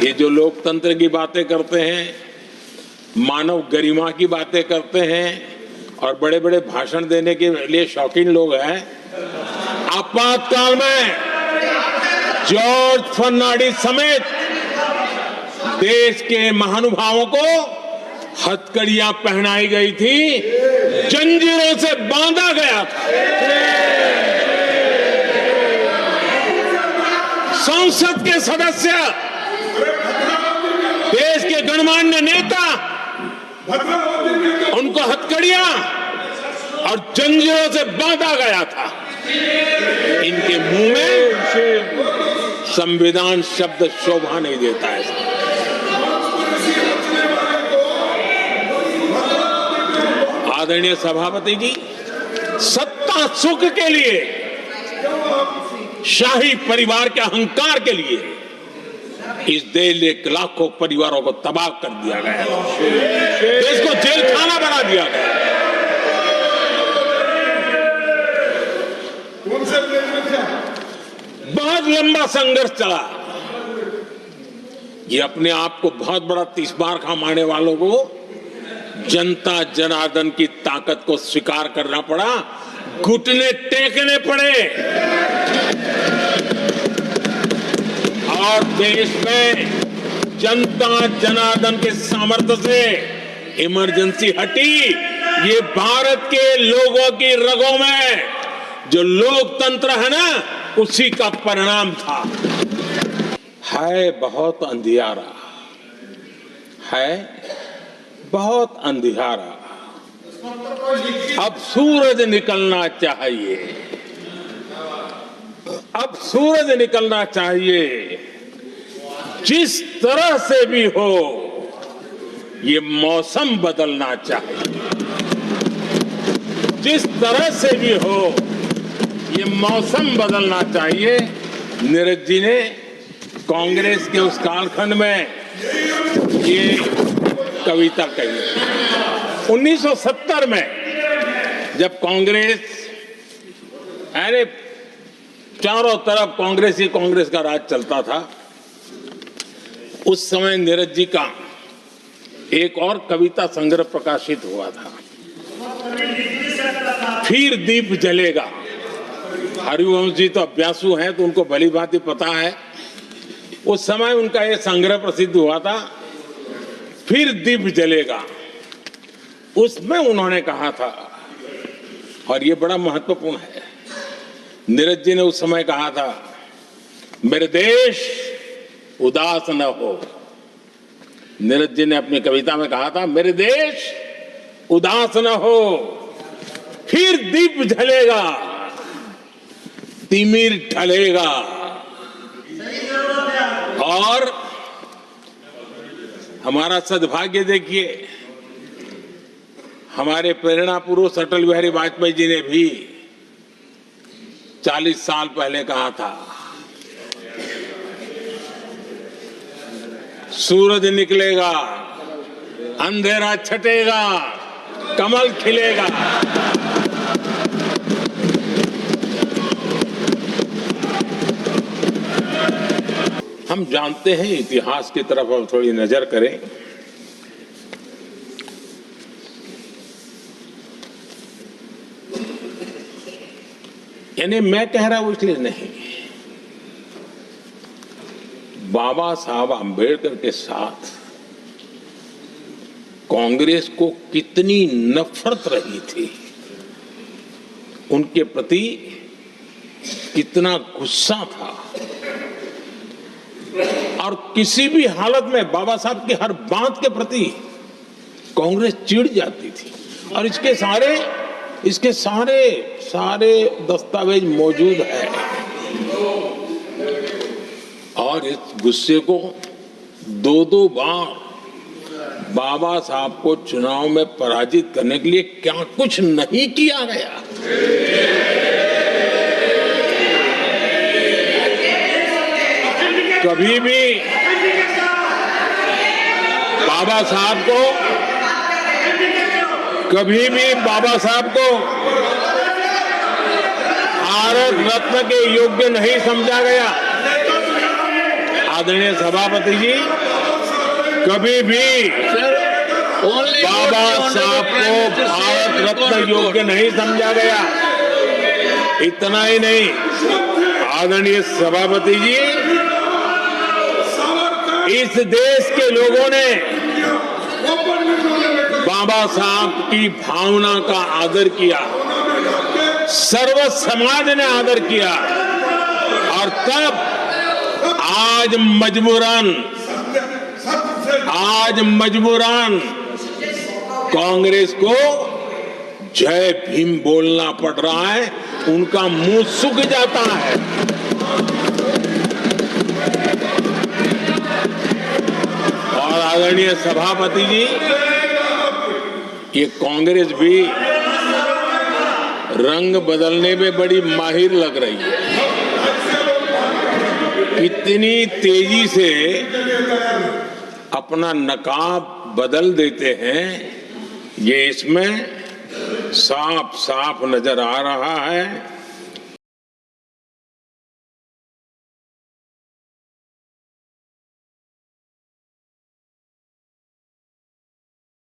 ये जो लोकतंत्र की बातें करते हैं, मानव गरिमा की बातें करते हैं और बड़े बड़े भाषण देने के लिए शौकीन लोग हैं, आपातकाल में जॉर्ज फर्नांडिस समेत देश के महानुभावों को हथकड़ियां पहनाई गई थी, जंजीरों से बांधा गया था। संसद के सदस्य, देश के गणमान्य नेता, उनको हथकड़ियां और जंजीरों से बांधा गया था। इनके मुंह में संविधान शब्द शोभा नहीं देता है। आदरणीय सभापति जी, सत्ता सुख के लिए, शाही परिवार के अहंकार के लिए इस देश के लाखों परिवारों को तबाह कर दिया गया, देश को जेल खाना बना दिया गया। बहुत लंबा संघर्ष चला। ये अपने आप को बहुत बड़ा तीसबार खा मारने वालों को जनता जनार्दन की ताकत को स्वीकार करना पड़ा, घुटने टेकने पड़े और देश में जनता जनार्दन के सामर्थ्य से इमरजेंसी हटी। ये भारत के लोगों की रगों में जो लोकतंत्र है ना, उसी का परिणाम था। है बहुत अंधियारा, है बहुत अंधियारा, अब सूरज निकलना चाहिए, अब सूरज निकलना चाहिए। जिस तरह से भी हो, ये मौसम बदलना चाहिए। जिस तरह से भी हो, ये मौसम बदलना चाहिए। नीरज जी ने कांग्रेस के उस कालखंड में ये कविता कही। 1970 में जब कांग्रेस, अरे चारों तरफ कांग्रेस का राज चलता था, उस समय नीरज जी का एक और कविता संग्रह प्रकाशित हुआ था, फिर दीप जलेगा। हरिवंश जी तो अभ्यासु हैं, तो उनको भली भांति पता है। उस समय उनका यह संग्रह प्रसिद्ध हुआ था, फिर दीप जलेगा। उसमें उन्होंने कहा था, और ये बड़ा महत्वपूर्ण है, नीरज जी ने उस समय कहा था, मेरे देश उदास न हो। नीरज जी ने अपनी कविता में कहा था, मेरे देश उदास न हो, फिर दीप जलेगा, तिमिर ढलेगा। और हमारा सद्भाग्य देखिए, हमारे प्रेरणा पुरुष अटल बिहारी वाजपेयी जी ने भी 40 साल पहले कहा था, सूरज निकलेगा, अंधेरा छटेगा, कमल खिलेगा। हम जानते हैं, इतिहास की तरफ अब थोड़ी नजर करें। यानी मैं कह रहा हूं इसलिए नहीं, बाबा साहब आंबेडकर के साथ कांग्रेस को कितनी नफरत रही थी, उनके प्रति कितना गुस्सा था, और किसी भी हालत में बाबा साहब की हर बात के प्रति कांग्रेस चिढ़ जाती थी। और इसके सारे दस्तावेज मौजूद है। और इस गुस्से को दो बार बाबा साहब को चुनाव में पराजित करने के लिए क्या कुछ नहीं किया गया। कभी भी बाबा साहब को भारत रत्न के योग्य नहीं समझा गया। आदरणीय सभापति जी, कभी भी बाबा साहब को भारत रत्न योग्य नहीं समझा गया। इतना ही नहीं, आदरणीय सभापति जी, इस देश के लोगों ने बाबा साहब की भावना का आदर किया, सर्व समाज ने आदर किया, और तब आज मजबूरन कांग्रेस को जय भीम बोलना पड़ रहा है, उनका मुंह सूख जाता है। और आदरणीय सभापति जी, ये कांग्रेस भी रंग बदलने में बड़ी माहिर लग रही है। इतनी तेजी से अपना नकाब बदल देते हैं, ये इसमें साफ साफ नजर आ रहा है